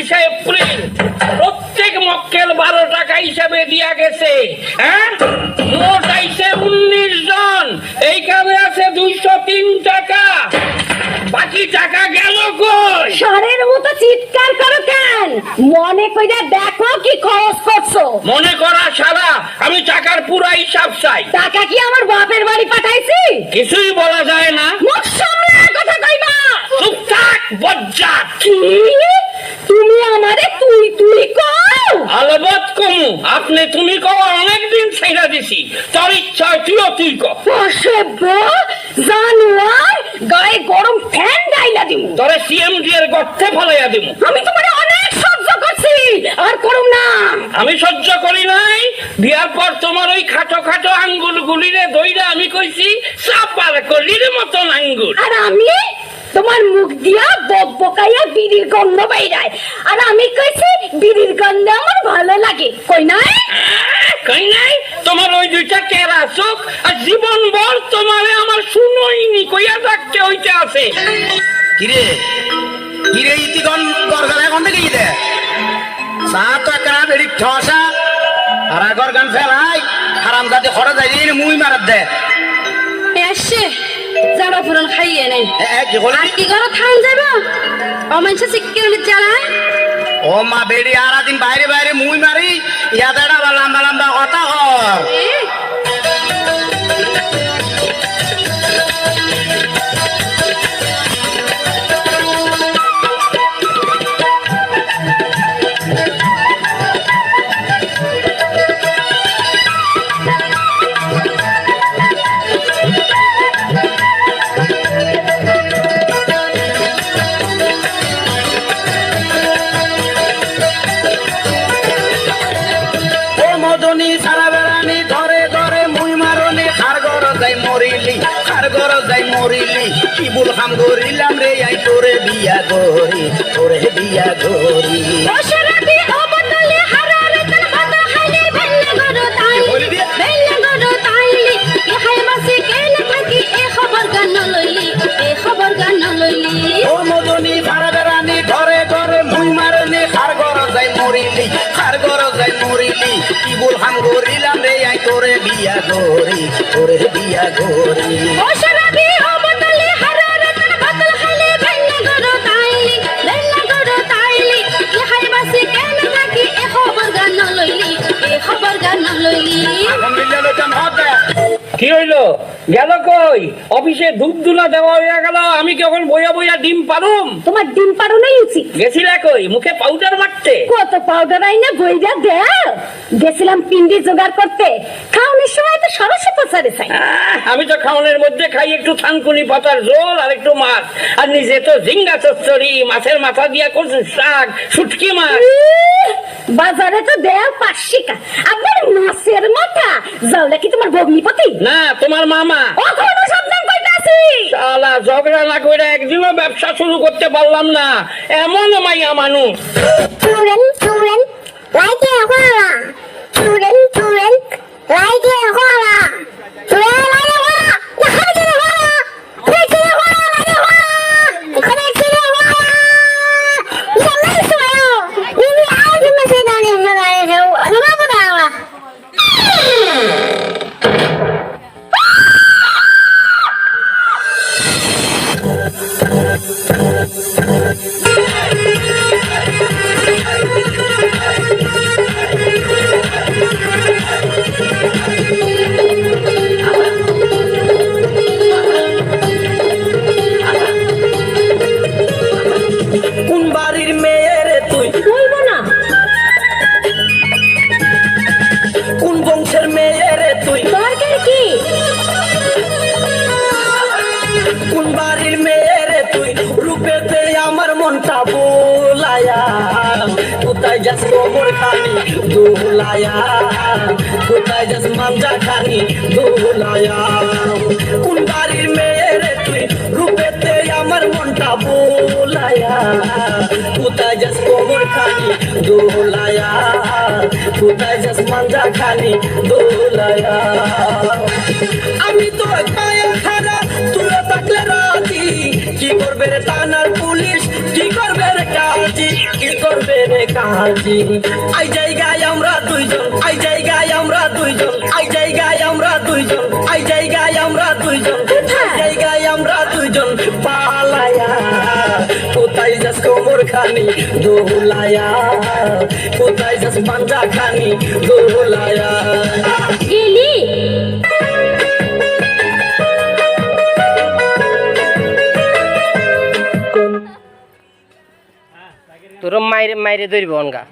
22 April প্রত্যেক মক্কেল 12 টাকা হিসাবে দিয়া গেছে। হ্যাঁ, মোট আইছে 19 জন, এইখানে আছে 203 টাকা। বাকি টাকা গেল কই? সারের মতো চিৎকার করো কেন? মনে কইরা দেখো কি খরচ করছো। মনে করা সারা, আমি টাকার পুরা হিসাব চাই। টাকা কি আমার বাপের বাড়ি পাঠাইছি? কিছুই বলা যায় না। মুখ সামলে কথা কইবা। চুপ থাক বজ্জাত। কি? তুমি আমারে তুই তুই কও? আলবত কমু, আপনি তুমি কও অনেকদিন ছেড়ে দিছি। তোর ইচ্ছা তুইও তুই কও। অসভ্য জানোয়ার, গায়ে গরম ফ্যান ডাইলা দিমু। তোরে সিএমডি এর গর্তে ফলাইয়া দিমু। আমি তোমারে অনেক সহ্য করছি, আর করুম না। আমি সহ্য করি নাই। বিয়ার পর তোমার ওই খাটো খাটো আঙ্গুল গুলিরে দইরা আমি কইছি চাপার কলির মতন আঙ্গুল। আর আমি তোমার মুখ দিয়া বকবকাইয়া বিড়ির গন্ধ বাইরায়, আর আমি কইছি বিড়ির গন্ধ আমার ভালো লাগে। কই নাই? কই নাই? তোমার ওই দুইটা কেরা চোখ আর জীবন ভর তোমারে আমার শুনোইনি কইয়া ডাকতে হইতে আছে। কিরে কিরে ইতিগণ গরগালে কোন দিকে গিয়ে সাত টাকা বেড়ি ঠসা আর গরগান ফেলাই হারাম জাতি খড়া যাই মুই মারাত দে এসে যারা পুরন খাইয়ে নাই কি বলে কি করো থান যাবা অমানস সিকিউরিটি চালায়। ও মা বেড়ি আর দিন বাইরে বাইরে মুই মারি ইয়াদাড়া লম্বা লম্বা কথা কর। সারা বেড়ানি ধরে ধরে মুই মারনি খার গর যাই মরিলি কি বল হাম গরিলাম রে আই তোরে বিয়া গরি বসরাতে অবতলে হারারতন বাতা খাইলে ভেল্লা গরো তাইলি কি হাই মাসি কেলে থাকি এ খবর গান লইলি ও মদনী সারা বেড়ানি ধরে ধরে মুই মারনি খার গর যাই মরিলি কি বল হাম গরিলাম রে আই তোরে বিয়া গরি বসরাতে অবতলে হারারতন বাতা খাইলে ভেল্লা গরো তাইলি কি হাই মাসি কেলে থাকি এ খবর গান লইলি এখন মিলে লইতাম হবে কি হইলো? গেল কই? অফিসে দুধ দুলা দেওয়া হইয়া গেল, আমি কখন বইয়া বইয়া ডিম পারুম? তোমার ডিম পারো নাই উচিত। গেছিলা কই মুখে পাউডার মারতে? কত পাউডার আইনা বইরা দেও। গেছিলাম পিন্ডি জোগাড় করতে, খাওয়ানোর সময় তো সরষে পচারে চাই। আমি তো খাওয়ানোর মধ্যে খাই একটু থানকুনি পাতার ঝোল আর একটু মাছ, আর নিজে তো ঝিঙ্গা চচ্চড়ি, মাছের মাথা দিয়া কচু শাক, শুটকি মাছ। বাজারে তো দেও 5 টাকা, আবার মাছের মাথা যাওলা কি তোমার ভগ্নিপতি? না, তোমার মামা। ওখানে সাবধান কইতাছি। শালা ঝগড়া না কইরা একদিনও ব্যবসা শুরু করতে পারলাম না, এমন মাইয়া মানুষ। লাইকে হওয়া লাইকে হওয়া কোথায় যাস গোবর খানি দোলায়া, কোথায় যাস মাঞ্জা খানি দোলায়া। কোন বাড়ির মেয়ে রে তুই, রূপেতে আমার মনটা বোলায়া। কোথায় যাস গোবর খানি দোলায়া, কোথায় যাস মাঞ্জা খানি দোলায়া। আমি তো পায়ে খারা, তুই থাকলে রাজি। কি করবে রে থানার পুলিশ, কি করবে রে কাজী, কি করবে কাজী আই জায়গায় আমরা দুইজন আই জায়গায় আমরা দুইজন আই জায়গায় আমরা দুইজন আই জায়গায় আমরা দুইজন আই জায়গায় আমরা দুইজন পালায়া কোথায় যাস কোমর খানি দোলায়া কোথায় যাস পাঞ্জা খানি দোলায়া গেলি তোর মাইরে মাইরে ধরব অনগা